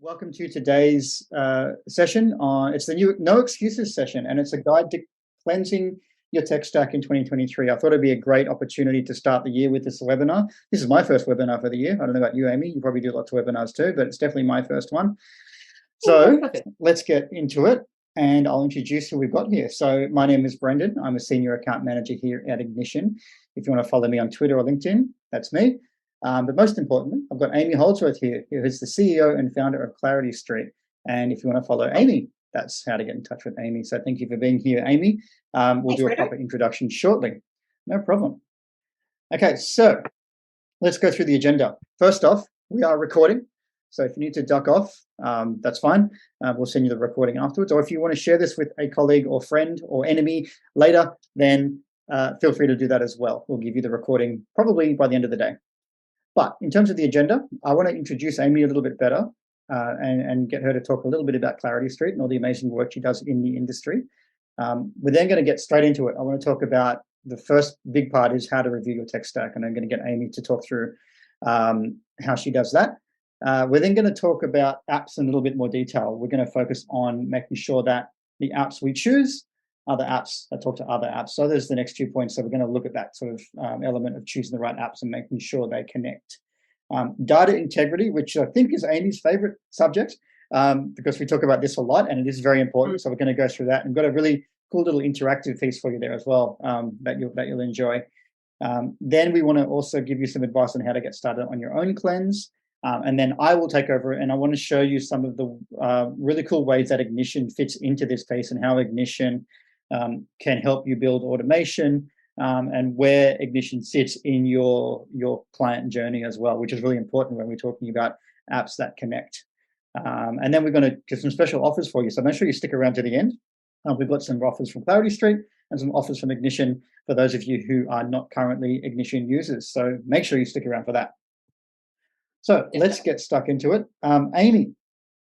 Welcome to today's session. It's the new No Excuses session, and it's a guide to cleansing your tech stack in 2023. I thought it'd be a great opportunity to start the year with this webinar. This is my first webinar for the year. I don't know about you, Amy. You probably do lots of webinars too, but it's definitely my first one. So let's get into it, and I'll introduce who we've got here. So my name is Brendan. I'm a senior account manager here at Ignition. If you want to follow me on Twitter or LinkedIn, that's me. But most importantly, I've got Amy Holdsworth here, who is the CEO and founder of Clarity Street. And if you want to follow Amy, that's how to get in touch with Amy. So thank you for being here, Amy. We'll do a proper introduction shortly. No problem. Okay, so let's go through the agenda. First off, we are recording. So if you need to duck off, that's fine. We'll send you the recording afterwards. Or if you want to share this with a colleague or friend or enemy later, then feel free to do that as well. We'll give you the recording probably by the end of the day. But in terms of the agenda, I want to introduce Amy a little bit better and get her to talk a little bit about Clarity Street and all the amazing work she does in the industry. We're then going to get straight into it. I want to talk about the first big part is how to review your tech stack, and I'm going to get Amy to talk through how she does that. We're then going to talk about apps in a little bit more detail. We're going to focus on making sure that the apps we choose are the apps that talk to other apps. So there's the next 2 points. So we're going to look at that sort of element of choosing the right apps and making sure they connect. Data integrity, which I think is Amy's favorite subject, because we talk about this a lot and it is very important. So we're going to go through that, and got a really cool little interactive piece for you there as well that you'll enjoy. Then we want to also give you some advice on how to get started on your own cleanse. And then I will take over, and I want to show you some of the really cool ways that Ignition fits into this piece, and how Ignition can help you build automation and where Ignition sits in your client journey as well, which is really important when we're talking about apps that connect. And then we're going to give some special offers for you. So make sure you stick around to the end. We've got some offers from Clarity Street and some offers from Ignition for those of you who are not currently Ignition users. So make sure you stick around for that. So let's get stuck into it. Amy,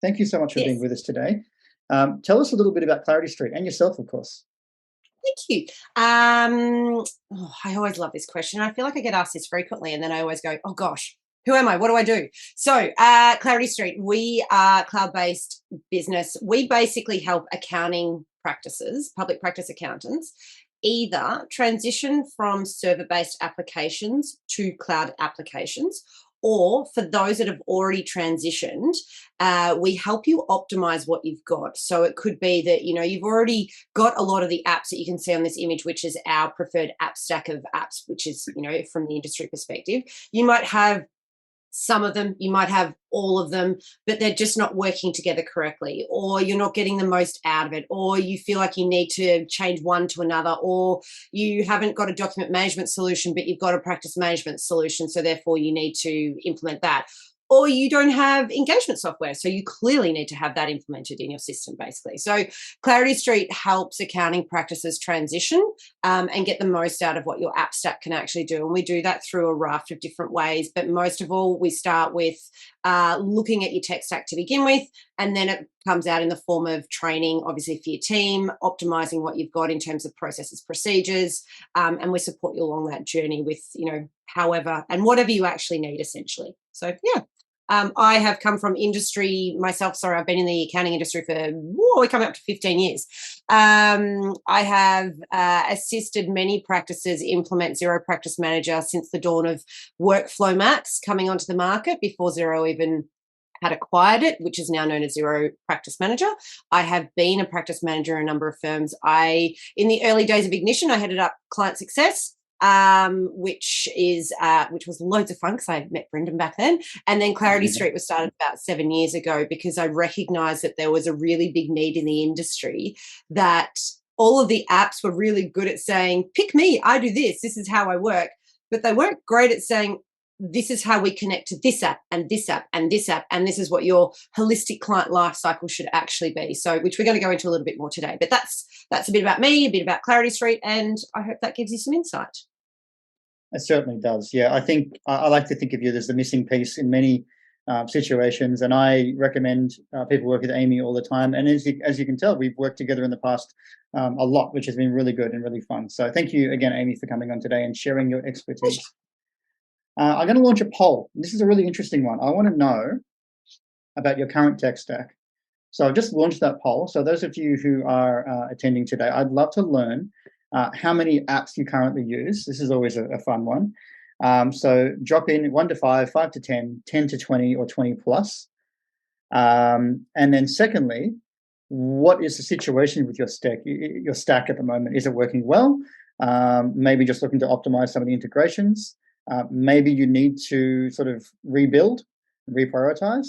thank you so much for being with us today. Tell us a little bit about Clarity Street and yourself, of course. Thank you. I always love this question. I feel like I get asked this frequently, and then I always go, oh gosh, who am I? What do I do? So Clarity Street, we are a cloud-based business. We basically help accounting practices, public practice accountants, either transition from server-based applications to cloud applications, or for those that have already transitioned, we help you optimize what you've got. So it could be that, you've already got a lot of the apps that you can see on this image, which is our preferred app stack of apps, which is, from the industry perspective. You might have some of them, you might have all of them, but they're just not working together correctly, or you're not getting the most out of it, or you feel like you need to change one to another, or you haven't got a document management solution, but you've got a practice management solution, so therefore you need to implement that. Or you don't have engagement software, so you clearly need to have that implemented in your system, basically. So Clarity Street helps accounting practices transition and get the most out of what your app stack can actually do. And we do that through a raft of different ways. But most of all, we start with looking at your tech stack to begin with, and then it comes out in the form of training, obviously, for your team, optimizing what you've got in terms of processes, procedures, and we support you along that journey with, however and whatever you actually need, essentially. So, yeah. I have come from industry myself. Sorry, I've been in the accounting industry for, we're coming up to 15 years. I have assisted many practices implement Xero Practice Manager since the dawn of Workflow Max coming onto the market, before Xero even had acquired it, which is now known as Xero Practice Manager. I have been a practice manager in a number of firms. In the early days of Ignition, I headed up client success, which was loads of fun because I met Brendan back then. And then Clarity Street was started about 7 years ago, because I recognized that there was a really big need in the industry, that all of the apps were really good at saying, pick me, I do this is how I work. But they weren't great at saying, this is how we connect to this app and this app and this app, and this is what your holistic client life cycle should actually be. So, which we're going to go into a little bit more today. But that's a bit about me, a bit about Clarity Street, and I hope that gives you some insight. It certainly does. Yeah, I think I like to think of you as the missing piece in many situations, and I recommend people work with Amy all the time. And as you can tell, we've worked together in the past a lot, which has been really good and really fun. So thank you again, Amy, for coming on today and sharing your expertise. I'm going to launch a poll. This is a really interesting one. I want to know about your current tech stack. So I've just launched that poll. So those of you who are attending today, I'd love to learn how many apps you currently use. This is always a fun one. So drop in 1 to 5, 5 to 10, 10 to 20, or 20 plus. And then secondly, what is the situation with your stack at the moment? Is it working well? Maybe just looking to optimize some of the integrations. Maybe you need to sort of rebuild, reprioritize.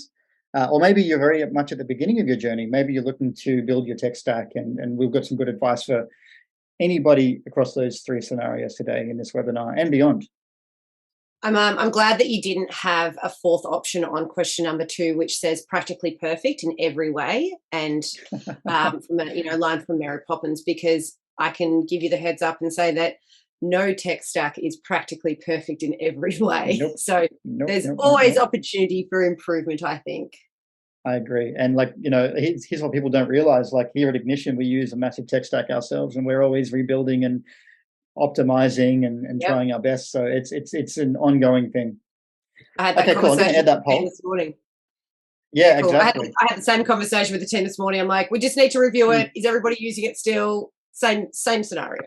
Or maybe you're very much at the beginning of your journey. Maybe you're looking to build your tech stack, and we've got some good advice for anybody across those 3 scenarios today in this webinar and beyond. I'm glad that you didn't have a fourth option on question number 2, which says practically perfect in every way, and from a line from Mary Poppins, because I can give you the heads up and say that no tech stack is practically perfect in every way. Nope. So there's always opportunity for improvement, I think. I agree. And here's what people don't realize. Like here at Ignition, we use a massive tech stack ourselves, and we're always rebuilding and optimizing and trying our best. So it's an ongoing thing. I had that conversation cool. I'm going to add that poll this morning. Yeah, cool. exactly. I had the same conversation with the team this morning. I'm like, we just need to review it. Is everybody using it still? Same scenario.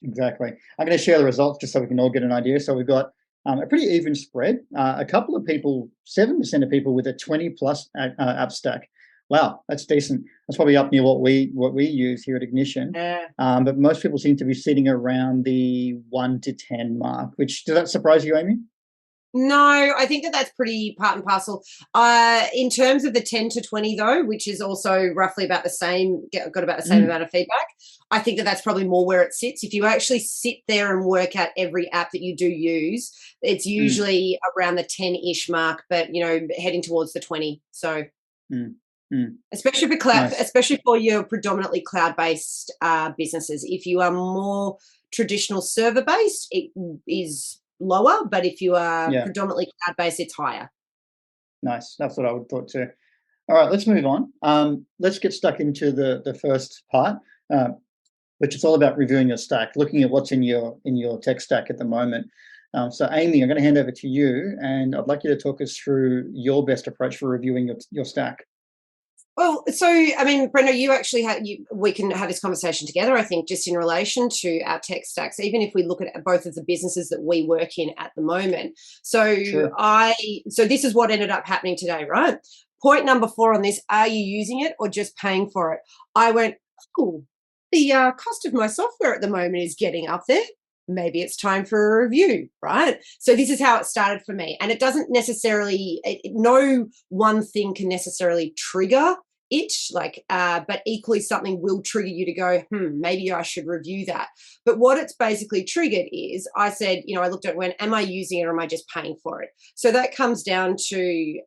Exactly. I'm going to share the results just so we can all get an idea. So we've got a pretty even spread. A couple of people, 7% of people with a 20 plus app stack. Wow, that's decent. That's probably up near what we use here at Ignition. But most people seem to be sitting around the 1 to 10 mark. Which, does that surprise you, Amy? No, I think that's pretty part and parcel. In terms of the 10 to 20, though, which is also roughly about the same, got about the same amount of feedback, I think that's probably more where it sits. If you actually sit there and work out every app that you do use, it's usually around the 10-ish mark, but, heading towards the 20. So especially for cloud, especially for your predominantly cloud-based businesses. If you are more traditional server-based, it is lower, but if you are predominantly cloud-based, it's higher. Nice. That's what I would thought too. All right, let's move on. Let's get stuck into the first part, which is all about reviewing your stack, looking at what's in your tech stack at the moment. So Amy, I'm going to hand over to you, and I'd like you to talk us through your best approach for reviewing your stack. Well, so, I mean, Brenda, you actually we can have this conversation together, I think, just in relation to our tech stacks, even if we look at both of the businesses that we work in at the moment. So so this is what ended up happening today, right? Point number 4 on this, are you using it or just paying for it? I went, oh, the cost of my software at the moment is getting up there. Maybe it's time for a review, right? So this is how it started for me. And it doesn't necessarily, no one thing can necessarily trigger it, but equally something will trigger you to go, maybe I should review that. But what it's basically triggered is I said, I looked at when, am I using it or am I just paying for it? So that comes down to,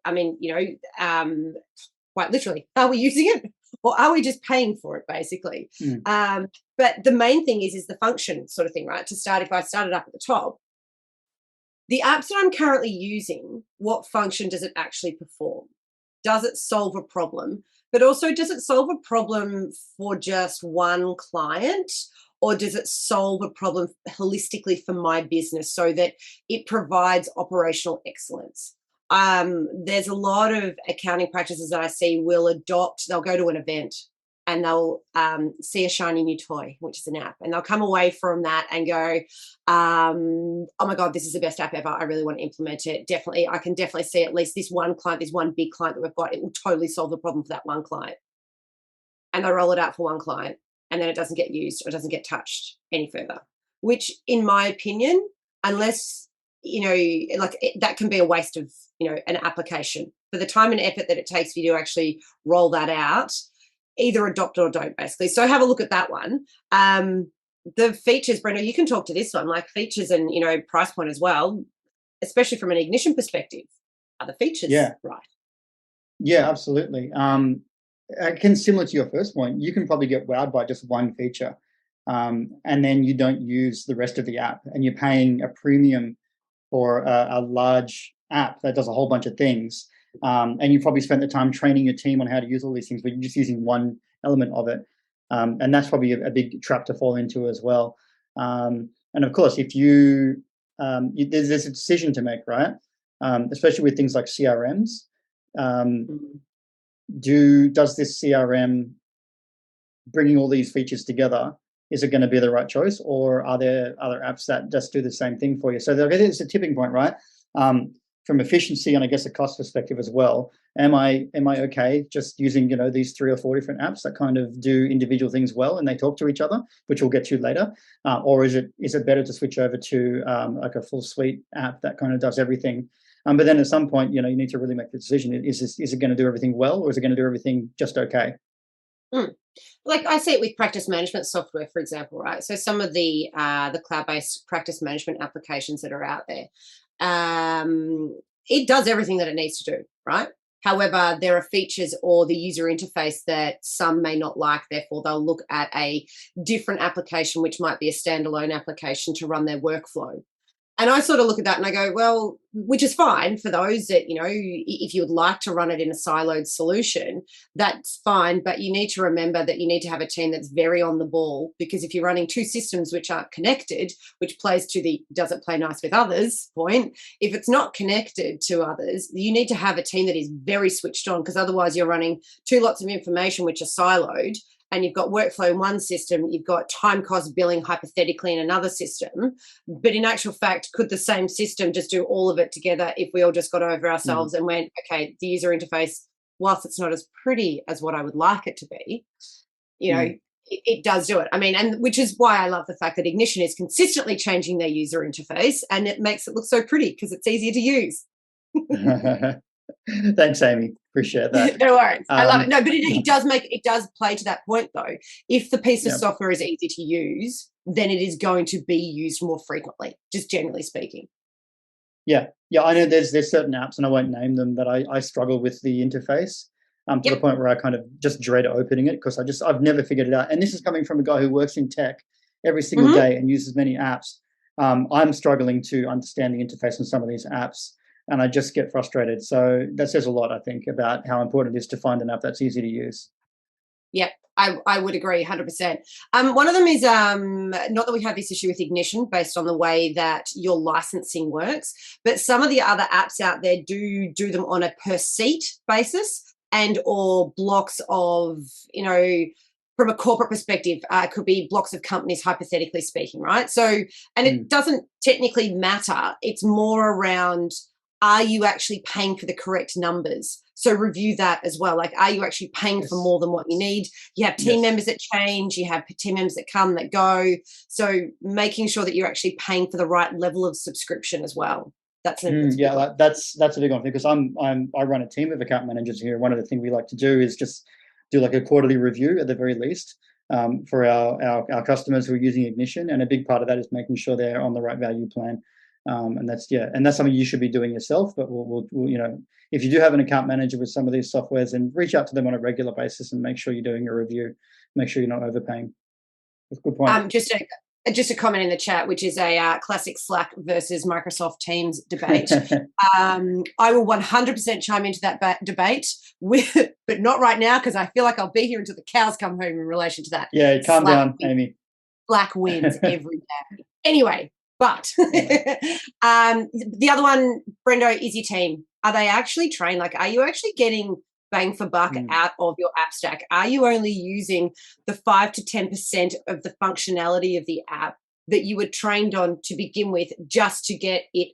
quite literally, are we using it or are we just paying for it, basically? But the main thing is the function sort of thing, right? To start, if I started up at the top, the apps that I'm currently using, what function does it actually perform? Does it solve a problem? But also, does it solve a problem for just one client, or does it solve a problem holistically for my business so that it provides operational excellence? There's a lot of accounting practices that I see they'll go to an event and they'll see a shiny new toy, which is an app, and they'll come away from that and go, oh my God, this is the best app ever. I really want to implement it. Definitely, I can definitely see at least this one client, this one big client that we've got, it will totally solve the problem for that one client. And they roll it out for one client, and then it doesn't get used or doesn't get touched any further, which in my opinion, unless, that can be a waste of, an application for the time and effort that it takes for you to actually roll that out. Either adopt it or don't, basically. So have a look at that one. The features, Brenda, you can talk to this one, like features and, price point as well, especially from an Ignition perspective. Are the features right? Yeah, absolutely. Similar to your first point, you can probably get wowed by just one feature, and then you don't use the rest of the app, and you're paying a premium for a large app that does a whole bunch of things. And you probably spent the time training your team on how to use all these things, but you're just using one element of it. And that's probably a big trap to fall into as well. And of course, if there's a decision to make, right? Especially with things like CRMs, does this CRM bringing all these features together, is it going to be the right choice, or are there other apps that just do the same thing for you? So it's a tipping point, right? From efficiency and I guess a cost perspective as well. Am I okay just using these 3 or 4 different apps that kind of do individual things well and they talk to each other, which we'll get to later, or is it better to switch over to like a full suite app that kind of does everything? But then at some point, you need to really make the decision: is it going to do everything well, or is it going to do everything just okay? Like I see it with practice management software, for example, right? So some of the cloud-based practice management applications that are out there, it does everything that it needs to do, right? However, there are features or the user interface that some may not like. Therefore, they'll look at a different application, which might be a standalone application to run their workflow. And I sort of look at that and I go, well, which is fine for those that, if you would like to run it in a siloed solution, that's fine. But you need to remember that you need to have a team that's very on the ball, because if you're running 2 systems which aren't connected, which plays to the does it play nice with others point, if it's not connected to others, you need to have a team that is very switched on, because otherwise you're running 2 lots of information which are siloed. And you've got workflow in one system, you've got time cost billing hypothetically in another system. But in actual fact, could the same system just do all of it together if we all just got over ourselves and went, okay, the user interface, whilst it's not as pretty as what I would like it to be, it does do it. I mean, and which is why I love the fact that Ignition is consistently changing their user interface, and it makes it look so pretty because it's easier to use. Thanks, Amy. Appreciate that. No worries. I love it. No, but it does play to that point though. If the piece of software is easy to use, then it is going to be used more frequently, just generally speaking. Yeah. I know there's certain apps, and I won't name them, that I struggle with the interface to the point where I kind of just dread opening it, because I've never figured it out. And this is coming from a guy who works in tech every single day and uses many apps. I'm struggling to understand the interface on some of these apps, and I just get frustrated. So that says a lot, I think, about how important it is to find an app that's easy to use. Yep, I would agree 100%. One of them is not that we have this issue with Ignition based on the way that your licensing works, but some of the other apps out there do them on a per seat basis, and or blocks of, from a corporate perspective, it could be blocks of companies, hypothetically speaking, right? So, and it doesn't technically matter. It's more around, are you actually paying for the correct numbers? So review that as well. Like, are you actually paying for more than what you need? You have team members that change. You have team members that come, that go. So making sure that you're actually paying for the right level of subscription as well. That's a that's a big one, because I run a team of account managers here. One of the things we like to do is just do like a quarterly review at the very least for our customers who are using Ignition, and a big part of that is making sure they're on the right value plan. And that's something you should be doing yourself. But we'll if you do have an account manager with some of these softwares, then reach out to them on a regular basis and make sure you're doing a review. Make sure you're not overpaying. That's a good point. Just a comment in the chat, which is a classic Slack versus Microsoft Teams debate. I will 100% chime into that debate, but not right now, because I feel like I'll be here until the cows come home in relation to that. Yeah, calm down, Amy. Slack wins every day. Anyway, but the other one, Brendo, is your team. Are they actually trained? Like, are you actually getting bang for buck out of your app stack? Are you only using the 5 to 10% of the functionality of the app that you were trained on to begin with, just to get it,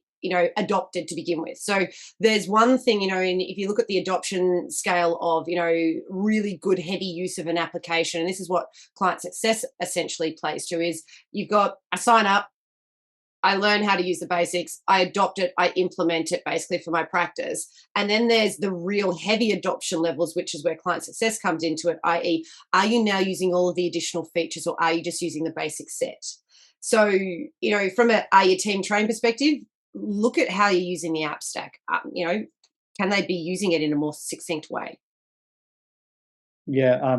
adopted to begin with? So there's one thing, and if you look at the adoption scale of, really good heavy use of an application, and this is what client success essentially plays to, is you've got a sign up, I learn how to use the basics, I adopt it, I implement it basically for my practice. And then there's the real heavy adoption levels, which is where client success comes into it, i.e., are you now using all of the additional features, or are you just using the basic set? So, from are your team trained perspective, look at how you're using the app stack. Can they be using it in a more succinct way? Yeah,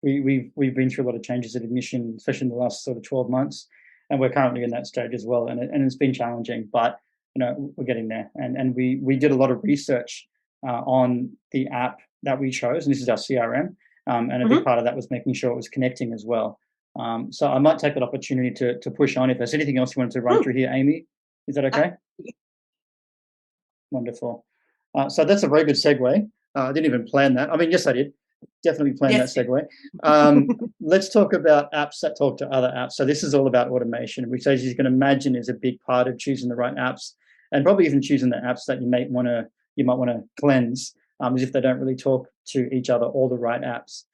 we've been through a lot of changes at Ignition, especially in the last sort of 12 months. And we're currently in that stage as well, and it's been challenging, but we're getting there. And we did a lot of research on the app that we chose, and this is our CRM. And a big part of that was making sure it was connecting as well. So I might take that opportunity to push on. If there's anything else you wanted to run through here, Amy, is that okay? Wonderful. So that's a very good segue. I didn't even plan that. I mean, yes, I did. Definitely planned that Yes. segue. Let's talk about apps that talk to other apps. So this is all about automation, which, as you can imagine, is a big part of choosing the right apps, and probably even choosing the apps that you might want to cleanse, as if they don't really talk to each other, or the right apps.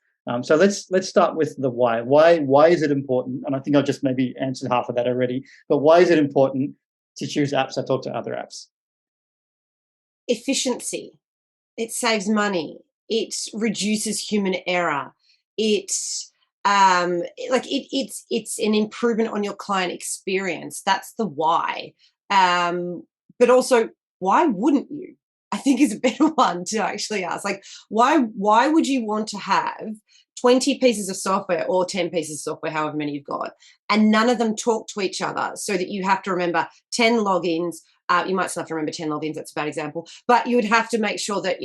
So let's start with the why. Why is it important? And I think I've just maybe answered half of that already. But why is it important to choose apps that talk to other apps? Efficiency. It saves money. It reduces human error. It it's an improvement on your client experience. That's the why. But also, why wouldn't you? I think is a better one to actually ask. Like, why would you want to have 20 pieces of software or 10 pieces of software, however many you've got, and none of them talk to each other so that you have to remember 10 logins? You might still have to remember 10 logins. That's a bad example. But you would have to make sure that,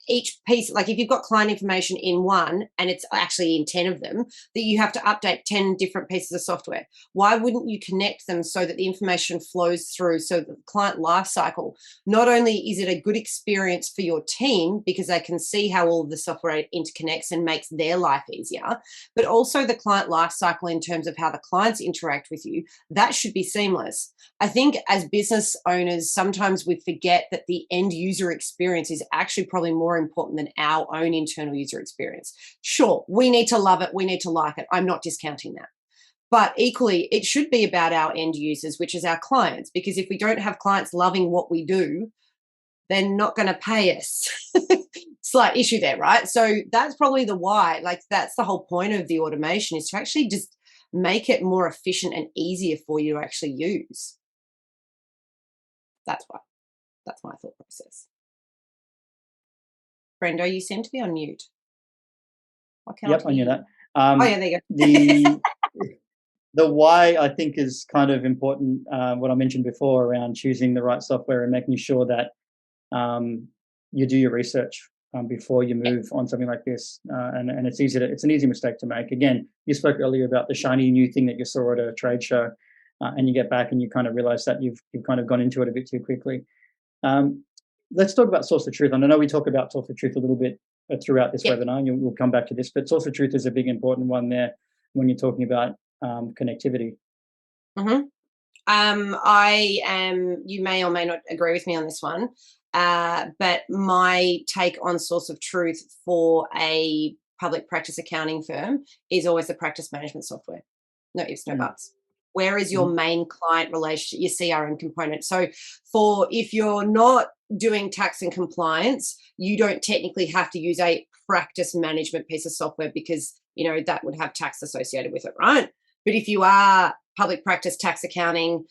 each piece, like if you've got client information in one and it's actually in 10 of them, that you have to update 10 different pieces of software. Why wouldn't you connect them so that the information flows through, so that the client life cycle, not only is it a good experience for your team because they can see how all of the software interconnects and makes their life easier, but also the client life cycle in terms of how the clients interact with you, that should be seamless. I think as business owners, sometimes we forget that the end user experience is actually probably more important than our own internal user experience. Sure, we need to love it. We need to like it. I'm not discounting that. But equally, it should be about our end users, which is our clients, because if we don't have clients loving what we do, they're not going to pay us. Slight issue there, right? So that's probably the why. Like, that's the whole point of the automation, is to actually just make it more efficient and easier for you to actually use. That's why. That's my thought process. Brendo, you seem to be on mute. I cannot Yep, I knew hear that. Oh, yeah, there you go. The the why, I think, is kind of important. What I mentioned before around choosing the right software and making sure that you do your research before you Yeah. move on something like this. And it's an easy mistake to make. Again, you spoke earlier about the shiny new thing that you saw at a trade show, and you get back and you kind of realize that you've kind of gone into it a bit too quickly. Um, let's talk about source of truth. And I know we talk about source of truth a little bit throughout this Yeah. webinar, and we'll come back to this, but source of truth is a big important one there when you're talking about connectivity. Mm-hmm. You may or may not agree with me on this one, but my take on source of truth for a public practice accounting firm is always the practice management software. No ifs, no Mm. buts. Where is your Mhm. main client relationship, your CRM component? So, if you're not doing tax and compliance, you don't technically have to use a practice management piece of software, because that would have tax associated with it, right? But if you are public practice tax accounting,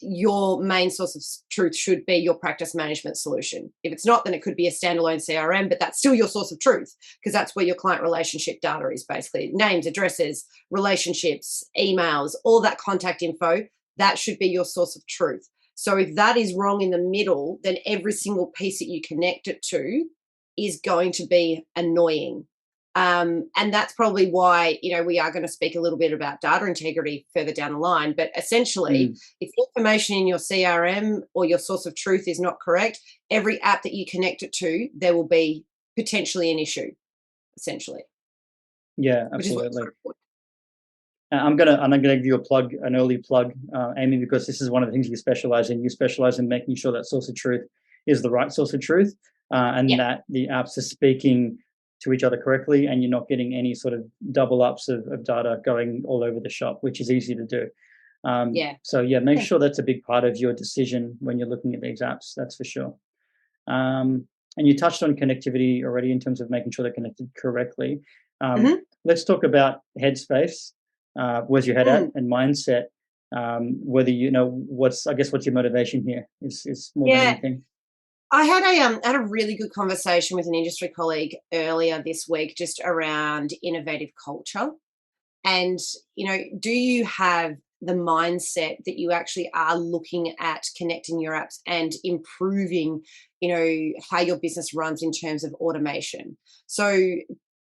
your main source of truth should be your practice management solution. If it's not, then it could be a standalone CRM, but that's still your source of truth, because that's where your client relationship data is, basically names, addresses, relationships, emails, all that contact info. That should be your source of truth. So if that is wrong in the middle, then every single piece that you connect it to is going to be annoying. And that's probably why, we are going to speak a little bit about data integrity further down the line. But essentially, if information in your CRM or your source of truth is not correct, every app that you connect it to, there will be potentially an issue, essentially. Yeah, Which is what absolutely. I'm gonna give you an early plug, Amy, because this is one of the things you specialize in. You specialize in making sure that source of truth is the right source of truth, and that the apps are speaking to each other correctly, and you're not getting any sort of double ups of data going all over the shop, which is easy to do. So make sure that's a big part of your decision when you're looking at these apps. That's for sure. And you touched on connectivity already in terms of making sure they're connected correctly. Let's talk about headspace. Where's your head at, and mindset? Whether what's your motivation here is more than anything. I had a really good conversation with an industry colleague earlier this week, just around innovative culture. And do you have the mindset that you actually are looking at connecting your apps and improving how your business runs in terms of automation? So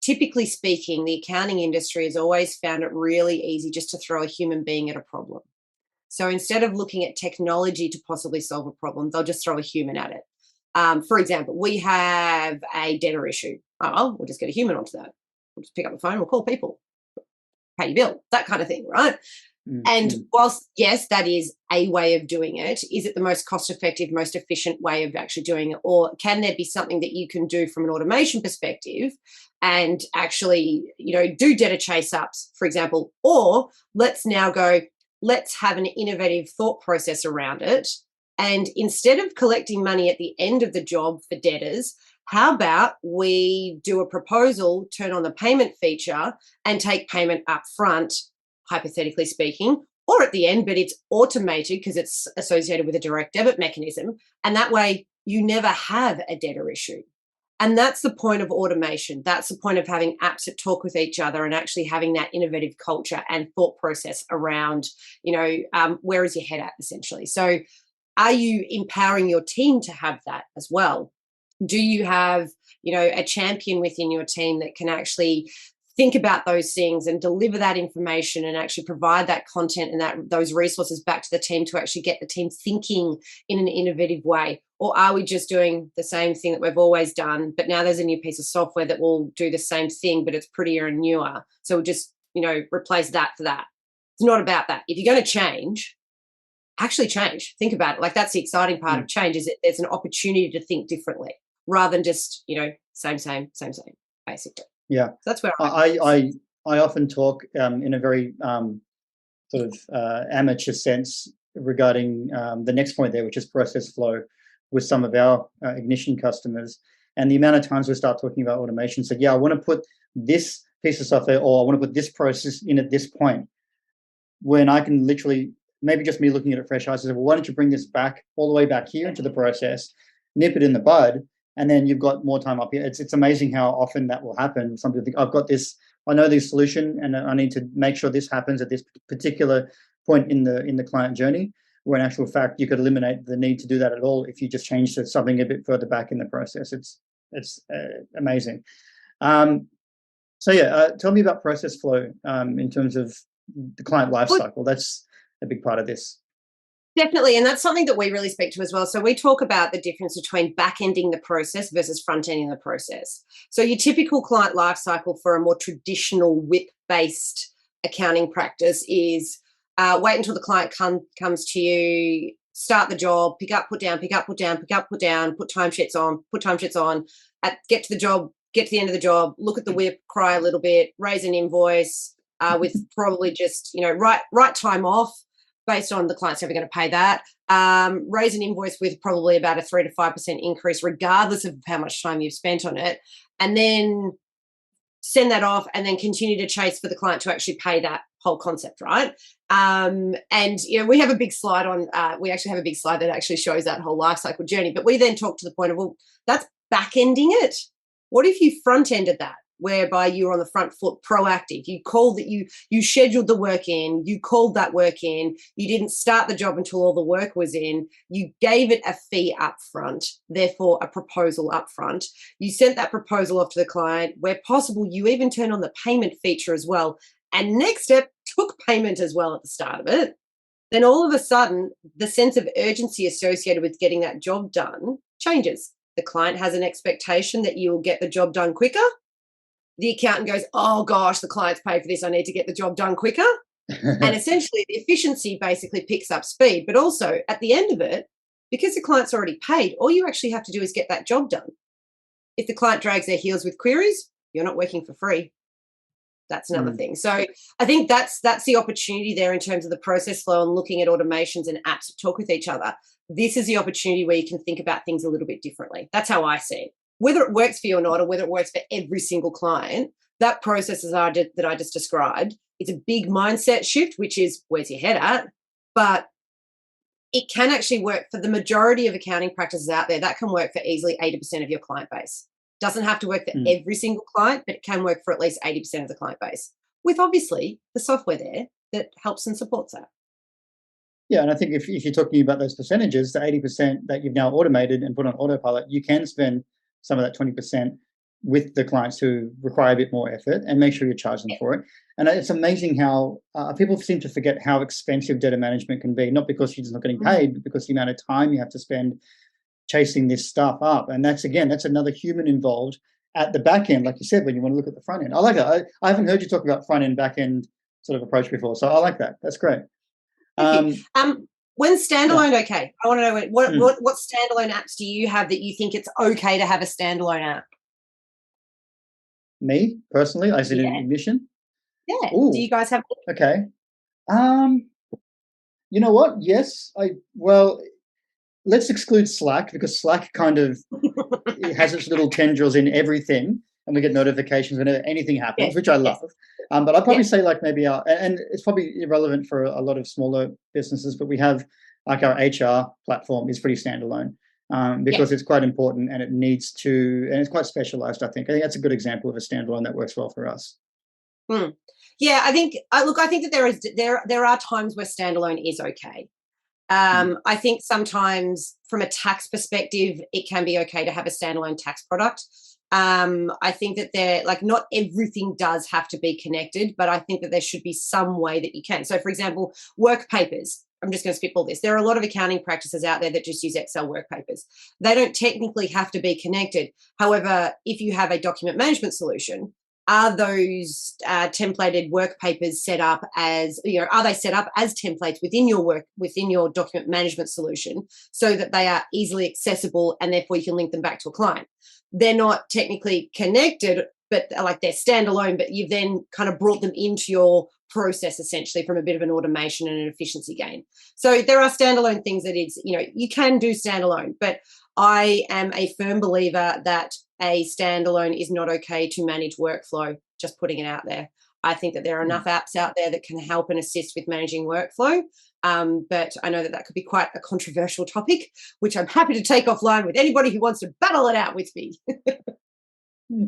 typically speaking, the accounting industry has always found it really easy just to throw a human being at a problem. So instead of looking at technology to possibly solve a problem, they'll just throw a human at it. For example, we have a debtor issue. Oh, we'll just get a human onto that. We'll just pick up the phone, we'll call people, pay your bill, that kind of thing, right? And whilst, yes, that is a way of doing it, is it the most cost-effective, most efficient way of actually doing it? Or can there be something that you can do from an automation perspective and actually, do debtor chase-ups, for example? Or let's have an innovative thought process around it. And instead of collecting money at the end of the job for debtors, how about we do a proposal, turn on the payment feature and take payment up front, hypothetically speaking, or at the end, but it's automated because it's associated with a direct debit mechanism. And that way you never have a debtor issue. And that's the point of automation. That's the point of having apps that talk with each other and actually having that innovative culture and thought process around, where is your head at, essentially. So are you empowering your team to have that as well? Do you have, a champion within your team that can actually think about those things and deliver that information and actually provide that content and those resources back to the team to actually get the team thinking in an innovative way? Or are we just doing the same thing that we've always done, but now there's a new piece of software that will do the same thing, but it's prettier and newer, so we'll just, replace that for that? It's not about that. If you're going to change, actually change. Think about it. Like, that's the exciting part of change, is there's an opportunity to think differently rather than just, same, basically. Yeah. So that's where I often talk in a very sort of amateur sense regarding the next point there, which is process flow, with some of our Ignition customers. And the amount of times we start talking about automation, so I want to put this piece of software, or I want to put this process in at this point, when I can literally, maybe just me looking at it fresh eyes, say, well, why don't you bring this back all the way back here into the process, nip it in the bud, and then you've got more time up here. It's amazing how often that will happen. Some people think, I've got this, I know this solution, and I need to make sure this happens at this particular point in the client journey, where in actual fact, you could eliminate the need to do that at all if you just change to something a bit further back in the process. It's amazing. Tell me about process flow in terms of the client lifecycle. That's a big part of this. Definitely, and that's something that we really speak to as well. So we talk about the difference between back-ending the process versus front-ending the process. So your typical client lifecycle for a more traditional WIP-based accounting practice is wait until the client comes to you, start the job, pick up, put down, pick up, put down, pick up, put down, put timesheets on, get to the job, get to the end of the job, look at the WIP, cry a little bit, raise an invoice with probably just, write time off, based on the client's never going to pay that, raise an invoice with probably about a 3 to 5% increase, regardless of how much time you've spent on it, and then send that off and then continue to chase for the client to actually pay that whole concept, right? We have a big slide on, we actually have a big slide that actually shows that whole life cycle journey, but we then talk to the point of, well, that's back-ending it. What if you front-ended that, whereby you're on the front foot, proactive? You called that, you scheduled the work in, you called that work in, you didn't start the job until all the work was in, you gave it a fee up front, therefore a proposal up front. You sent that proposal off to the client. Where possible, you even turned on the payment feature as well. And next step, took payment as well at the start of it. Then all of a sudden, the sense of urgency associated with getting that job done changes. The client has an expectation that you will get the job done quicker. The accountant goes, oh gosh, the client's paid for this, I need to get the job done quicker. And essentially the efficiency basically picks up speed. But also at the end of it, because the client's already paid, all you actually have to do is get that job done. If the client drags their heels with queries, you're not working for free. That's another thing. So I think that's the opportunity there in terms of the process flow and looking at automations and apps that talk with each other. This is the opportunity where you can think about things a little bit differently. That's how I see it. Whether it works for you or not, or whether it works for every single client, that process that I just described, it's a big mindset shift, which is where's your head at? But it can actually work for the majority of accounting practices out there. That can work for easily 80% of your client base. Doesn't have to work for every single client, but it can work for at least 80% of the client base, with obviously the software there that helps and supports that. Yeah, and I think if you're talking about those percentages, the 80% that you've now automated and put on autopilot, you can spend some of that 20% with the clients who require a bit more effort and make sure you charge them for it. And it's amazing how people seem to forget how expensive data management can be, not because you're just not getting paid, but because the amount of time you have to spend chasing this stuff up. And that's another human involved at the back end, like you said, when you want to look at the front end. I like that. I haven't heard you talk about front end, back end sort of approach before. So I like that. That's great. When standalone, okay. I want to know what standalone apps do you have that you think it's okay to have a standalone app? Me personally, I said in admission. Yeah. Ooh, do you guys have? Okay. You know what? Yes. Let's exclude Slack, because Slack kind of it has its little tendrils in everything, and we get notifications whenever anything happens, which I love. But I'd probably say like maybe and it's probably irrelevant for a lot of smaller businesses, but we have like our HR platform is pretty standalone because it's quite important and and it's quite specialized. I think that's a good example of a standalone that works well for us. Yeah, I think that there are times where standalone is okay. I think sometimes from a tax perspective, it can be okay to have a standalone tax product. I think that not everything does have to be connected, but I think that there should be some way that you can. So, for example, work papers. I'm just going to spitball this. There are a lot of accounting practices out there that just use Excel work papers. They don't technically have to be connected. However, if you have a document management solution, are those templated work papers set up as, are they set up as templates within your document management solution so that they are easily accessible and therefore you can link them back to a client? They're not technically connected, but they're standalone, but you've then kind of brought them into your process essentially from a bit of an automation and an efficiency gain. So there are standalone things that you can do standalone, but I am a firm believer that a standalone is not okay to manage workflow, just putting it out there. I think that there are enough apps out there that can help and assist with managing workflow. But I know that could be quite a controversial topic, which I'm happy to take offline with anybody who wants to battle it out with me.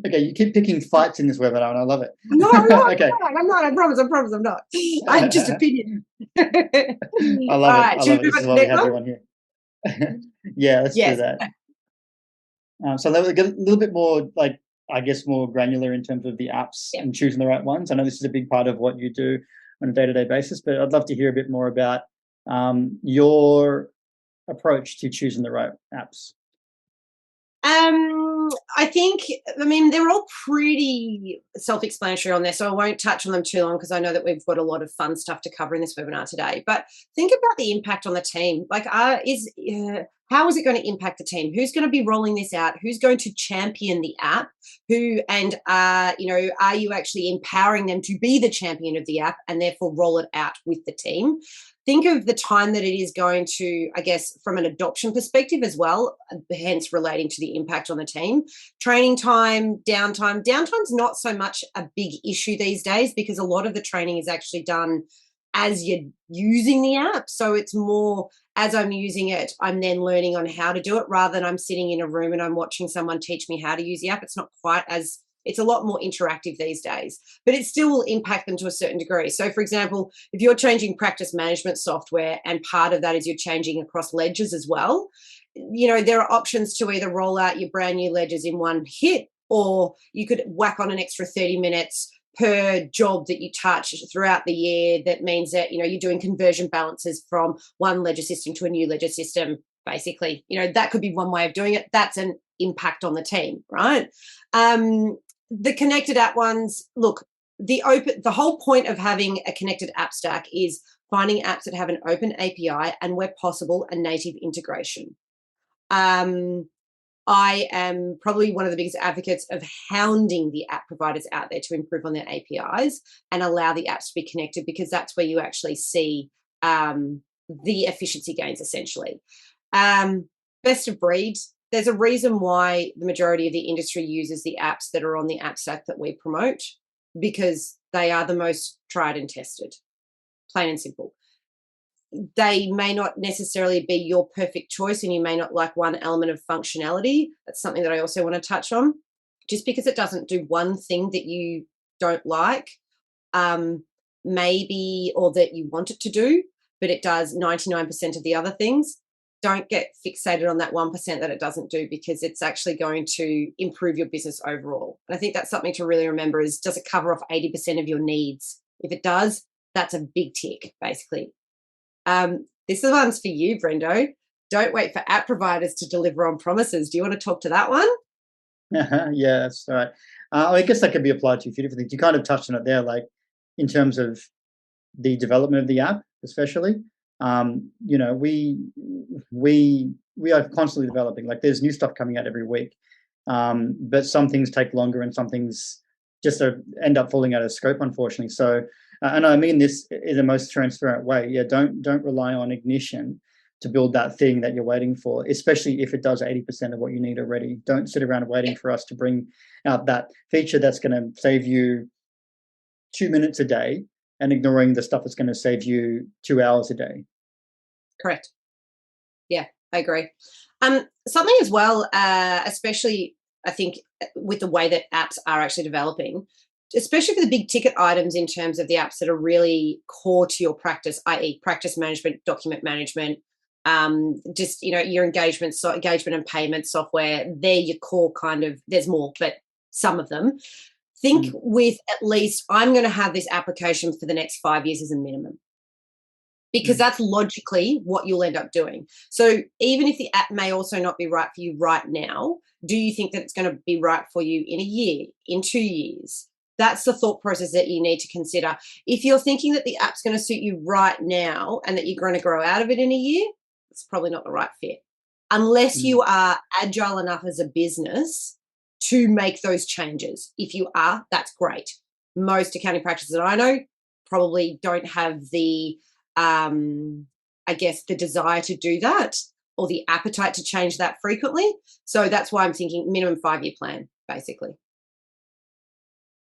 Okay, you keep picking fights in this webinar, and I love it. No, I'm not. Okay. I'm not. I promise. I'm not. I'm just opinion. I love it. I love it. This is why we have everyone here. Yeah, let's do that. So let's get a little bit more, more granular in terms of the apps and choosing the right ones. I know this is a big part of what you do on a day-to-day basis, but I'd love to hear a bit more about your approach to choosing the right apps. They're all pretty self-explanatory on there, so I won't touch on them too long because I know that we've got a lot of fun stuff to cover in this webinar today. But think about the impact on the team. How is it going to impact the team? Who's going to be rolling this out? Who's going to champion the app? Are you actually empowering them to be the champion of the app and therefore roll it out with the team? Think of the time that it is going to, I guess, from an adoption perspective as well, hence relating to the impact on the team. Training time, downtime. Downtime's not so much a big issue these days because a lot of the training is actually done as you're using the app. So it's more as I'm using it, I'm then learning on how to do it rather than I'm sitting in a room and I'm watching someone teach me how to use the app. It's a lot more interactive these days, but it still will impact them to a certain degree. So, for example, if you're changing practice management software and part of that is you're changing across ledgers as well, there are options to either roll out your brand new ledgers in one hit, or you could whack on an extra 30 minutes per job that you touch throughout the year. That means that, you're doing conversion balances from one ledger system to a new ledger system, basically. That could be one way of doing it. That's an impact on the team, right? The connected app ones, look, the whole point of having a connected app stack is finding apps that have an open API and, where possible, a native integration. I am probably one of the biggest advocates of hounding the app providers out there to improve on their APIs and allow the apps to be connected, because that's where you actually see the efficiency gains, essentially. Best of breed. There's a reason why the majority of the industry uses the apps that are on the app stack that we promote, because they are the most tried and tested, plain and simple. They may not necessarily be your perfect choice and you may not like one element of functionality. That's something that I also want to touch on. Just because it doesn't do one thing that you don't like, maybe, or that you want it to do, but it does 99% of the other things, don't get fixated on that 1% that it doesn't do, because it's actually going to improve your business overall. And I think that's something to really remember is, does it cover off 80% of your needs? If it does, that's a big tick, basically. This one's for you, Brendo. don't wait for app providers to deliver on promises. Do you want to talk to that one? Yeah, that's right. I guess that could be applied to a few different things. You kind of touched on it there, like in terms of the development of the app, especially. You know, we are constantly developing. Like there's new stuff coming out every week, but some things take longer, and some things just end up falling out of scope, unfortunately. So, and I mean this in the most transparent way. Yeah, don't rely on Ignition to build that thing that you're waiting for, especially if it does 80% of what you need already. Don't sit around waiting for us to bring out that feature that's going to save you 2 minutes a day and ignoring the stuff that's going to save you 2 hours a day. Correct. Yeah, I agree. Something as well, especially I think with the way that apps are actually developing, especially for the big ticket items in terms of the apps that are really core to your practice, i.e. practice management, document management, just, you know, your engagement and payment software, they're your core kind of, there's more, but some of them. Think with at least, I'm going to have this application for the next 5 years as a minimum, because that's logically what you'll end up doing. So even if the app may also not be right for you right now, do you think that it's going to be right for you in a year, in 2 years? That's the thought process that you need to consider. If you're thinking that the app's going to suit you right now and that you're going to grow out of it in a year, it's probably not the right fit. Unless you are agile enough as a business to make those changes. If you are, that's great. Most accounting practices that I know probably don't have the, I guess, the desire to do that or the appetite to change that frequently. So that's why I'm thinking minimum 5-year plan, basically.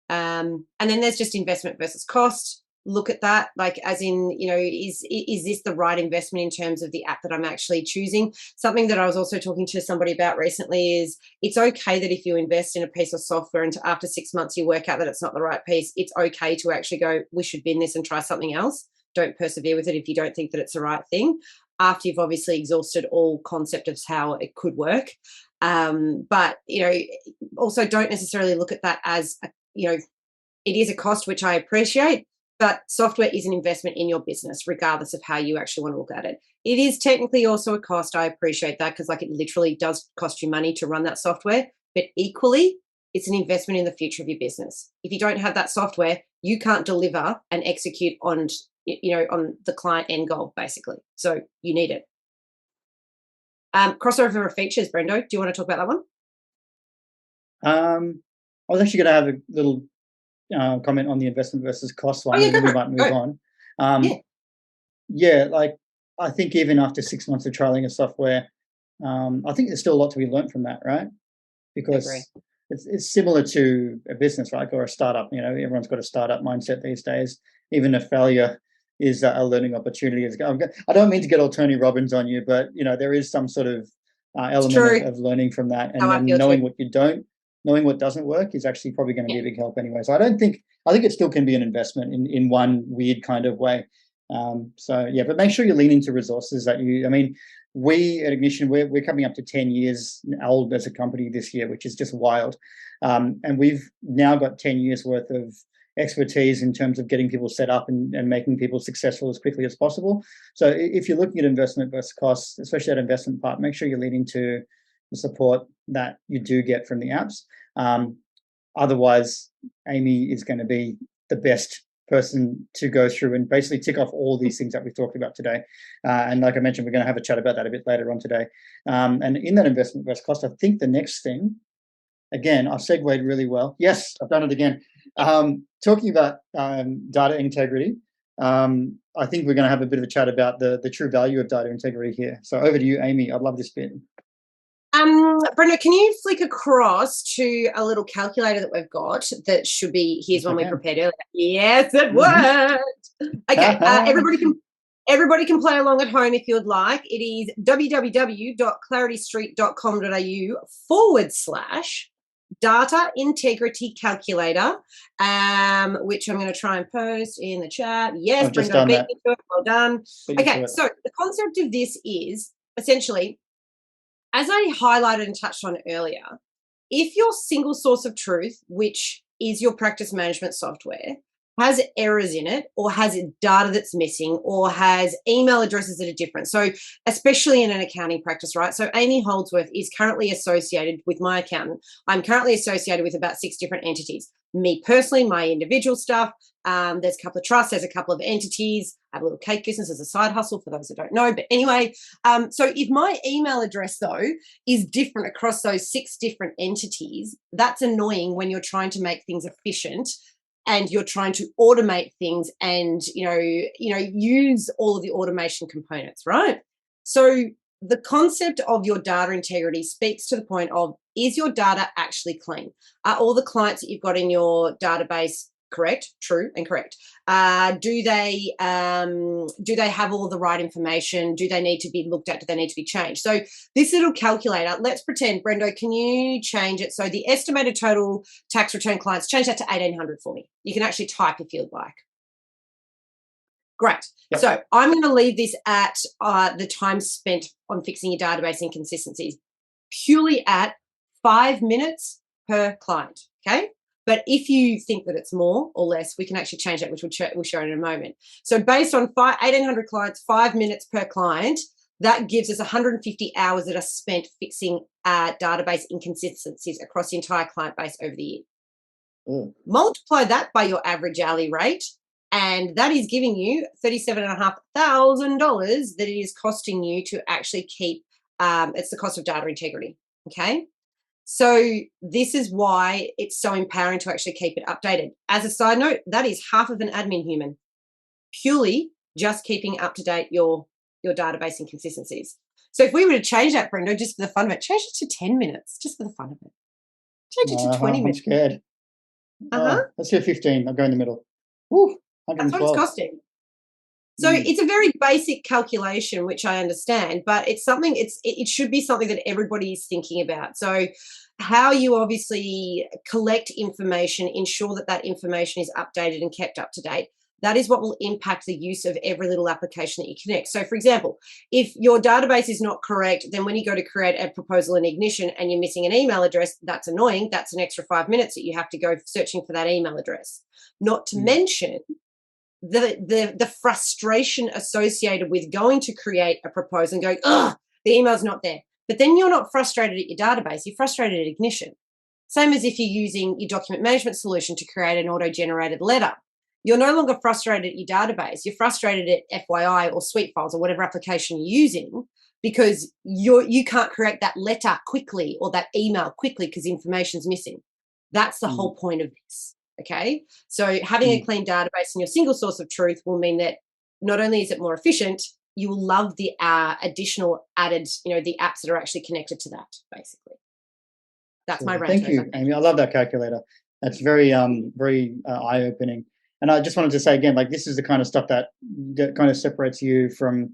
And then there's just investment versus cost. Look at that, like as in, you know, is this the right investment in terms of the app that I'm actually choosing? Something that I was also talking to somebody about recently is it's okay that if you invest in a piece of software and after 6 months you work out that it's not the right piece, it's okay to actually go, we should bin this and try something else. Don't persevere with it if you don't think that it's the right thing, after you've obviously exhausted all concept of how it could work. But, you know, also don't necessarily look at that as, you know, it is a cost, which I appreciate, but software is an investment in your business, regardless of how you actually want to look at it. It is technically also a cost. I appreciate that, because like it literally does cost you money to run that software, but equally it's an investment in the future of your business. If you don't have that software, you can't deliver and execute on, you know, on the client end goal, basically. So you need it. Crossover of features, Brendo. Do you want to talk about that one? I was actually going to have a little comment on the investment versus cost one, and then we might move on. Yeah, like I think even after 6 months of trialing a software, I think there's still a lot to be learned from that, right? Because it's similar to a business, right, or a startup. You know, everyone's got a startup mindset these days. Even a failure is a learning opportunity. I don't mean to get all Tony Robbins on you, but you know, there is some sort of element of learning from that, and then knowing what you don't. Knowing what doesn't work is actually probably going to be a big help anyway. So I think it still can be an investment in one weird kind of way. So yeah, but make sure you lean into resources that we at Ignition, we're coming up to 10 years old as a company this year, which is just wild. And we've now got 10 years worth of expertise in terms of getting people set up and making people successful as quickly as possible. So if you're looking at investment versus costs, especially that investment part, make sure you're leading to the support that you do get from the apps. Otherwise, Amy is going to be the best person to go through and basically tick off all these things that we've talked about today. And like I mentioned, we're going to have a chat about that a bit later on today. And in that investment versus cost, I think the next thing, again, I've segued really well. Yes, I've done it again. Talking about data integrity, I think we're going to have a bit of a chat about the true value of data integrity here. So over to you, Amy. I'd love this bit. Brenda, can you flick across to a little calculator that we've got that should be, here's one we prepared earlier. Yes, it worked. Okay, everybody can play along at home if you would like. It is www.claritystreet.com.au/data integrity calculator, which I'm going to try and post in the chat. Yes, Brenda, beat me to it. Well done. Okay, so the concept of this is essentially, as I highlighted and touched on earlier, if your single source of truth, which is your practice management software, has errors in it, or has data that's missing, or has email addresses that are different. So especially in an accounting practice, right? So Amy Holdsworth is currently associated with my accountant. I'm currently associated with about 6 different entities. Me personally, my individual stuff. There's a couple of trusts, there's a couple of entities. I have a little cake business as a side hustle for those that don't know. But anyway, so if my email address, though, is different across those 6 different entities, that's annoying when you're trying to make things efficient and you're trying to automate things and, use all of the automation components, right? So the concept of your data integrity speaks to the point of, is your data actually clean? Are all the clients that you've got in your database correct, true, and correct? Do they have all the right information? Do they need to be looked at? Do they need to be changed? So this little calculator, let's pretend, Brendo, can you change it? So the estimated total tax return clients, change that to 1,800 for me. You can actually type if you'd like. Great. Yep. So I'm going to leave this at the time spent on fixing your database inconsistencies, purely at 5 minutes per client, okay? But if you think that it's more or less, we can actually change that, which we'll show in a moment. So based on 1,800 clients, 5 minutes per client, that gives us 150 hours that are spent fixing database inconsistencies across the entire client base over the year. Multiply that by your average hourly rate, and that is giving you $37,500 that it is costing you to actually keep, it's the cost of data integrity, okay? So this is why it's so empowering to actually keep it updated. As a side note, that is half of an admin human, purely just keeping up to date your database inconsistencies. So if we were to change that, Brendo, just for the fun of it, change it to 10 minutes, just for the fun of it. Change it to 20 minutes. I'm scared. Let's do 15. I'll go in the middle. Woo, that's what it's costing. So it's a very basic calculation, which I understand, but it's something, it should be something that everybody is thinking about. So how you obviously collect information, ensure that that information is updated and kept up to date, that is what will impact the use of every little application that you connect. So for example, if your database is not correct, then when you go to create a proposal in Ignition and you're missing an email address, that's annoying. That's an extra 5 minutes that you have to go searching for that email address. Not to mention the frustration associated with going to create a proposal and going, oh, the email's not there. But then you're not frustrated at your database, you're frustrated at Ignition. Same as if you're using your document management solution to create an auto-generated letter. You're no longer frustrated at your database, you're frustrated at FYI or Suite Files or whatever application you're using because you can't create that letter quickly or that email quickly because information's missing. That's the whole point of this. Okay, so having a clean database and your single source of truth will mean that not only is it more efficient, you will love the additional added, the apps that are actually connected to that, basically. That's my rant. Thank you, Amy. I love that calculator. That's very, very eye-opening. And I just wanted to say again, like this is the kind of stuff that kind of separates you from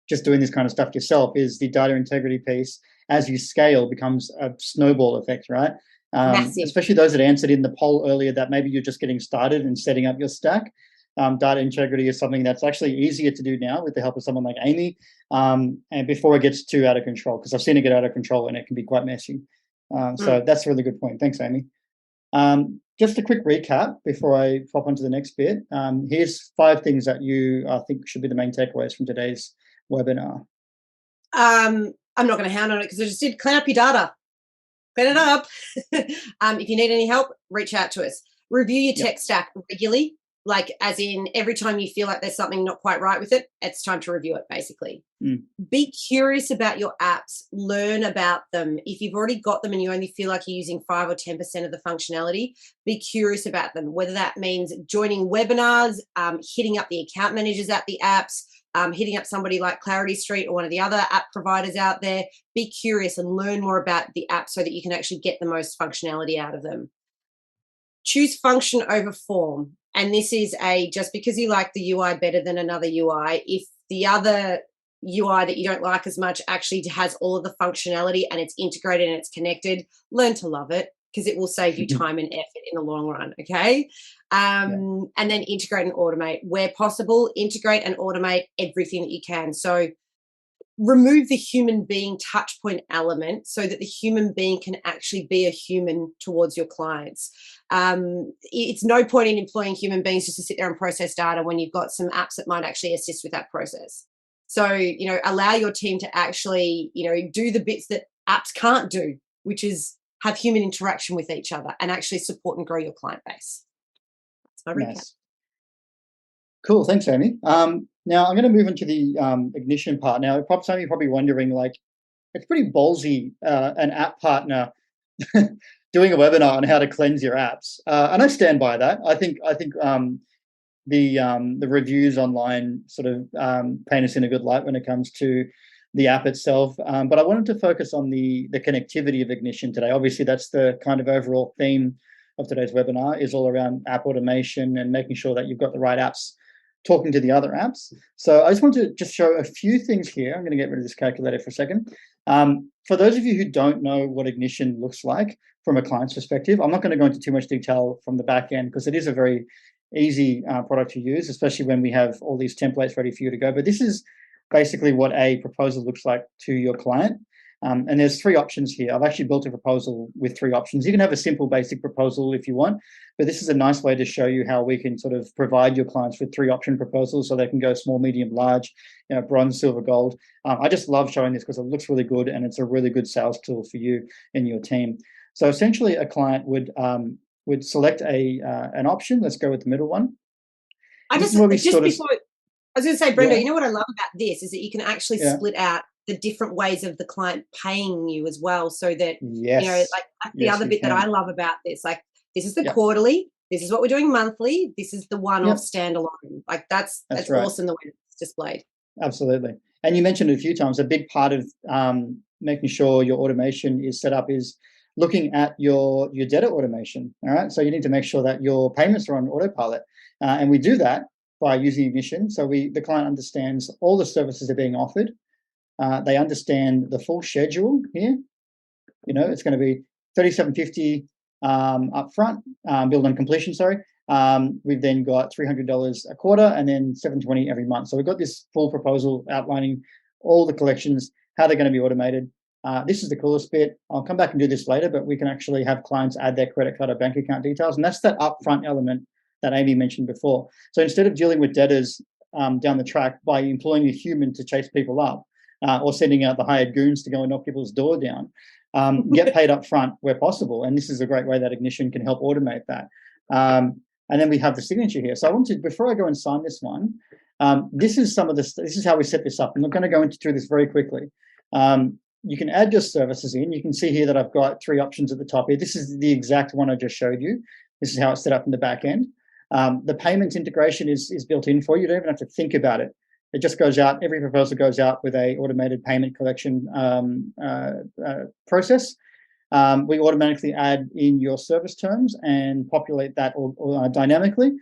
just doing this kind of stuff yourself, is the data integrity piece. As you scale, becomes a snowball effect, right? Especially those that answered in the poll earlier that maybe you're just getting started and setting up your stack. Data integrity is something that's actually easier to do now with the help of someone like Amy, and before it gets too out of control, because I've seen it get out of control and it can be quite messy. So that's a really good point. Thanks, Amy. Just a quick recap before I pop onto the next bit. Here's 5 things that you think should be the main takeaways from today's webinar. I'm not going to hound on it because I just did clean up your data. Clean it up. If you need any help, reach out to us. Review your tech stack regularly, like as in every time you feel like there's something not quite right with it, it's time to review it, basically. Be curious about your apps. Learn about them. If you've already got them and you only feel like you're using 5 or 10% of the functionality, be curious about them, whether that means joining webinars, hitting up the account managers at the apps, hitting up somebody like Clarity Street or one of the other app providers out there. Be curious and learn more about the app so that you can actually get the most functionality out of them. Choose function over form. And this is just because you like the UI better than another UI, if the other UI that you don't like as much actually has all of the functionality and it's integrated and it's connected, learn to love it because it will save you time and effort in the long run, okay? And then integrate and automate. Where possible, integrate and automate everything that you can. So remove the human being touch point element so that the human being can actually be a human towards your clients. It's no point in employing human beings just to sit there and process data when you've got some apps that might actually assist with that process. So, allow your team to actually, do the bits that apps can't do, which is have human interaction with each other and actually support and grow your client base. That's my recap. Nice. Cool, thanks, Amy. Now I'm going to move into the Ignition part. Now, some of you are probably wondering, like, it's pretty ballsy, an app partner doing a webinar on how to cleanse your apps, and I stand by that. I think the reviews online sort of paint us in a good light when it comes to the app itself. But I wanted to focus on the connectivity of Ignition today. Obviously, that's the kind of overall theme of today's webinar, is all around app automation and making sure that you've got the right apps talking to the other apps. So I just want to just show a few things here. I'm going to get rid of this calculator for a second. For those of you who don't know what Ignition looks like from a client's perspective, I'm not going to go into too much detail from the back end because it is a very easy product to use, especially when we have all these templates ready for you to go. But this is basically what a proposal looks like to your client. And there's 3 options here. I've actually built a proposal with 3 options. You can have a simple basic proposal if you want, but this is a nice way to show you how we can sort of provide your clients with 3 option proposals so they can go small, medium, large, bronze, silver, gold. I just love showing this because it looks really good and it's a really good sales tool for you and your team. So essentially a client would select an option. Let's go with the middle one. I was going to say, Brenda, you know what I love about this is that you can actually split out the different ways of the client paying you as well, so that that's the other bit that I love about this. Like, this is the quarterly, this is what we're doing monthly, this is the one-off standalone. Like that's right. Awesome the way it's displayed. Absolutely. And you mentioned it a few times, a big part of making sure your automation is set up is looking at your data automation. All right, so you need to make sure that your payments are on autopilot, and we do that by using Ignition. So the client understands all the services that are being offered. They understand the full schedule here. It's going to be $37.50 up front, billed on completion, sorry. We've then got $300 a quarter and then $720 every month. So we've got this full proposal outlining all the collections, how they're going to be automated. This is the coolest bit. I'll come back and do this later, but we can actually have clients add their credit card or bank account details. And that's that upfront element that Amy mentioned before. So instead of dealing with debtors down the track by employing a human to chase people up, or sending out the hired goons to go and knock people's door down, get paid up front where possible. And this is a great way that Ignition can help automate that. And then we have the signature here. So I wanted, before I go and sign this one, this is how we set this up. I'm not going to go through this very quickly. You can add your services in. You can see here that I've got 3 options at the top here. This is the exact one I just showed you. This is how it's set up in the back end. The payments integration is built in for you. You don't even have to think about it. It just goes out. Every proposal goes out with a automated payment collection process. We automatically add in your service terms and populate that dynamically.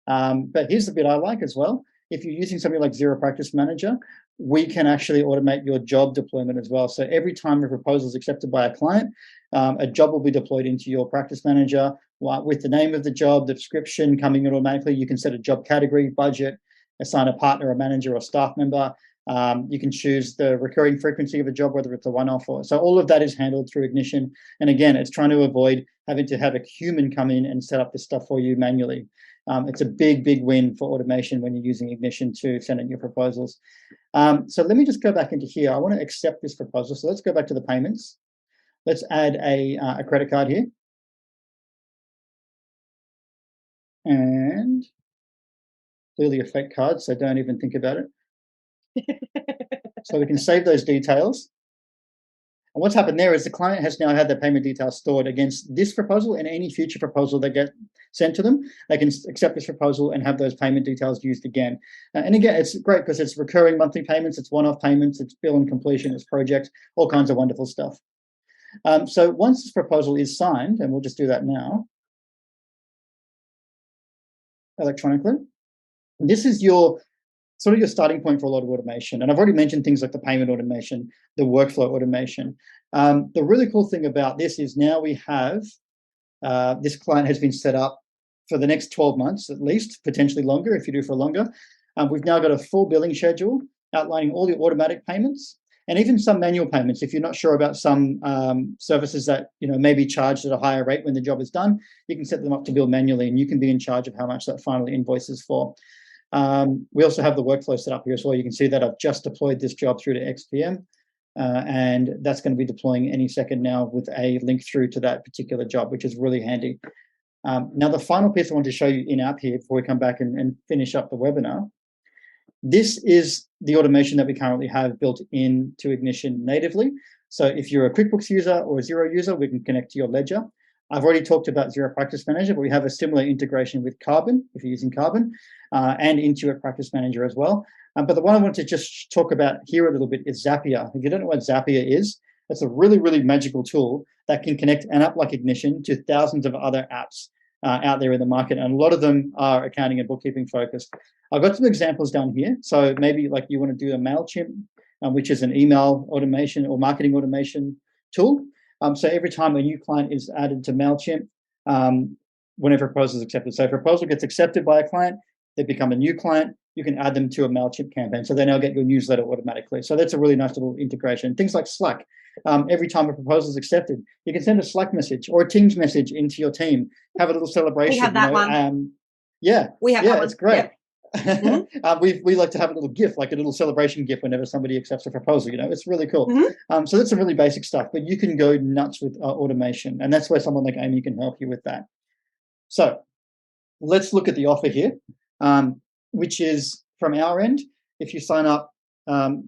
But here's the bit I like as well. If you're using something like Zero Practice Manager, we can actually automate your job deployment as well. So every time a proposal is accepted by a client, a job will be deployed into your practice manager with the name of the job, the description coming in automatically. You can set a job category, budget, assign a partner, a manager, or staff member. You can choose the recurring frequency of a job, whether it's a one-off or so. All of that is handled through Ignition. And again, it's trying to avoid having to have a human come in and set up this stuff for you manually. It's a big, big win for automation when you're using Ignition to send in your proposals. So let me just go back into here. I want to accept this proposal. So let's go back to the payments. Let's add a credit card here. And clearly a fake card, so don't even think about it. So we can save those details. And what's happened there is the client has now had their payment details stored against this proposal and any future proposal that get sent to them. They can accept this proposal and have those payment details used again. And again, it's great because it's recurring monthly payments, it's one-off payments, it's bill and completion, it's project, all kinds of wonderful stuff. So once this proposal is signed, and we'll just do that now electronically, this is your starting point for a lot of automation. And I've already mentioned things like the payment automation, the workflow automation. The really cool thing about this is now we have, this client has been set up for the next 12 months, at least, potentially longer if you do for longer. We've now got a full billing schedule outlining all the automatic payments. and even some manual payments. If you're not sure about some services that may be charged at a higher rate when the job is done, you can set them up to bill manually, and you can be in charge of how much that final invoice is for. We also have the workflow set up here as well. You can see that I've just deployed this job through to XPM, and that's going to be deploying any second now with a link through to that particular job, which is really handy. Now, the final piece I want to show you in-app here before we come back and finish up the webinar. This is the automation that we currently have built into Ignition natively. So if you're a QuickBooks user or a Xero user, we can connect to your ledger. I've already talked about Xero Practice Manager, but we have a similar integration with Carbon, if you're using Carbon, and Intuit Practice Manager as well. But the one I want to just talk about here a little bit is Zapier. If you don't know what Zapier is, it's a really, really magical tool that can connect an app like Ignition to thousands of other apps out there in the market, and a lot of them are accounting and bookkeeping focused. I've got some examples down here. So maybe like you want to do a MailChimp, which is an email automation or marketing automation tool. So every time a new client is added to MailChimp, whenever a proposal is accepted. So if a proposal gets accepted by a client, they become a new client, you can add them to a MailChimp campaign. So they now get your newsletter automatically. So that's a really nice little integration. Things like Slack. Every time a proposal is accepted, you can send a Slack message or a Teams message into your team, have a little celebration. We have that one. Yeah, we have that one. It's great. Yep. Mm-hmm. We like to have a little GIF, like a little celebration GIF whenever somebody accepts a proposal. It's really cool. Mm-hmm. So that's some really basic stuff, but you can go nuts with automation, and that's where someone like Amy can help you with that. So let's look at the offer here, which is from our end. If you sign up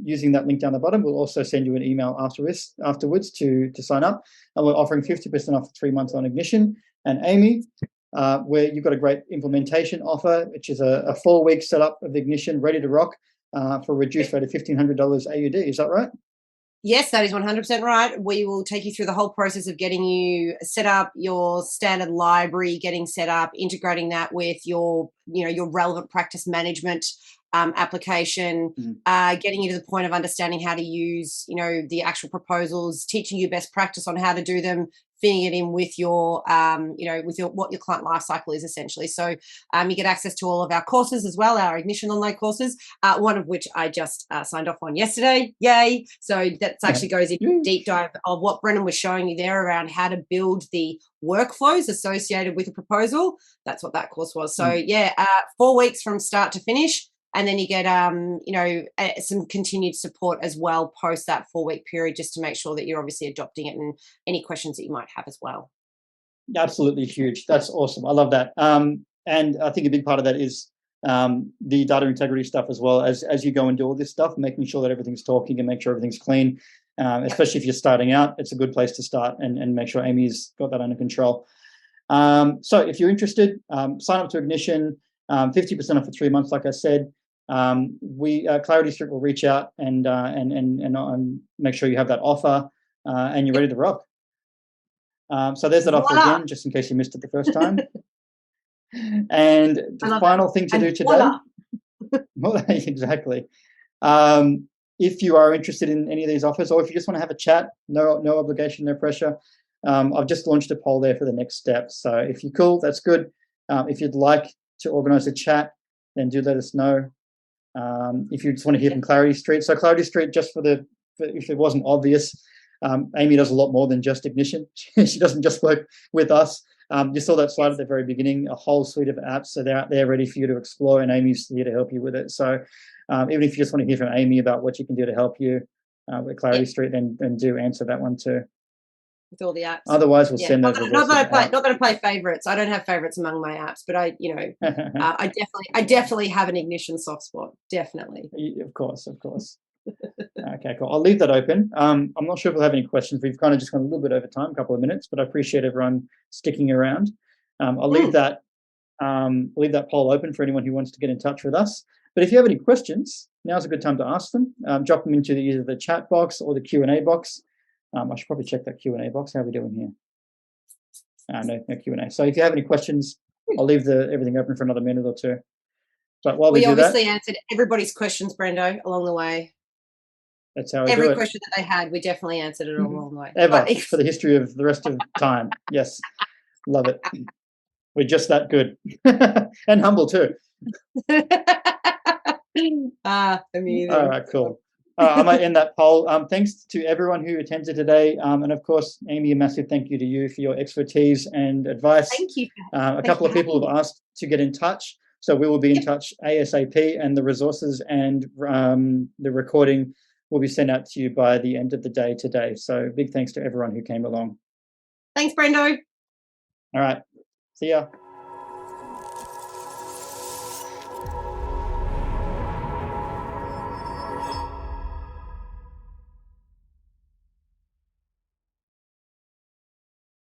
using that link down the bottom, we'll also send you an email afterwards to sign up, and we're offering 50% off for 3 months on Ignition. And Amy, where you've got a great implementation offer, which is a 4-week setup of Ignition ready to rock for a reduced rate of $1,500 AUD. Is that right? Yes, that is 100% right. We will take you through the whole process of getting you set up, your standard library getting set up, integrating that with your relevant practice management application, getting you to the point of understanding how to use, the actual proposals, teaching you best practice on how to do them, fitting it in with your, what your client life cycle is essentially. So you get access to all of our courses as well, our Ignition online courses, one of which I just signed off on yesterday. Yay. So that actually goes into a deep dive of what Brendan was showing you there around how to build the workflows associated with a proposal. That's what that course was. So 4 weeks from start to finish. And then you get, some continued support as well post that 4-week period, just to make sure that you're obviously adopting it, and any questions that you might have as well. Absolutely huge. That's awesome. I love that. And I think a big part of that is the data integrity stuff as well. As you go and do all this stuff, making sure that everything's talking and make sure everything's clean, especially if you're starting out, it's a good place to start and make sure Amy's got that under control. So if you're interested, sign up to Ignition, 50% off for 3 months, like I said. Clarity Street will reach out and make sure you have that offer and you're ready to rock. So there's that offer again, just in case you missed it the first time. And the final thing to do today. Well, exactly. If you are interested in any of these offers, or if you just want to have a chat, no obligation, no pressure. I've just launched a poll there for the next step. So if you're cool, that's good. If you'd like to organize a chat, then do let us know. If you just want to hear from Clarity Street. So Clarity Street, just if it wasn't obvious, Amy does a lot more than just Ignition. She doesn't just work with us. You saw that slide at the very beginning, a whole suite of apps. So they're out there ready for you to explore, and Amy's here to help you with it. So even if you just want to hear from Amy about what you can do to help you with Clarity Street, then do answer that one too. With all the apps. Otherwise, we'll send those. Not going to play favorites. I don't have favorites among my apps, but I definitely have an Ignition soft spot. Definitely. Of course. Okay, cool. I'll leave that open. I'm not sure if we'll have any questions. We've kind of just gone a little bit over time, a couple of minutes, but I appreciate everyone sticking around. I'll leave that poll open for anyone who wants to get in touch with us. But if you have any questions, now's a good time to ask them. Drop them into either the chat box or the Q&A box. I should probably check that Q&A box. How are we doing here? No Q&A. So if you have any questions, I'll leave everything open for another minute or two. But while we obviously answered everybody's questions, Brendo, along the way. That's how I do it. Every question that they had, we definitely answered it along the way. Ever for the history of the rest of time. Yes, love it. We're just that good and humble too. Amazing. All right, cool. I might end that poll. Thanks to everyone who attended today. And of course, Amy, a massive thank you to you for your expertise and advice. Thank you. A couple of people have asked to get in touch. So we will be in touch ASAP, and the resources and the recording will be sent out to you by the end of the day today. So big thanks to everyone who came along. Thanks, Brendo. All right. See ya.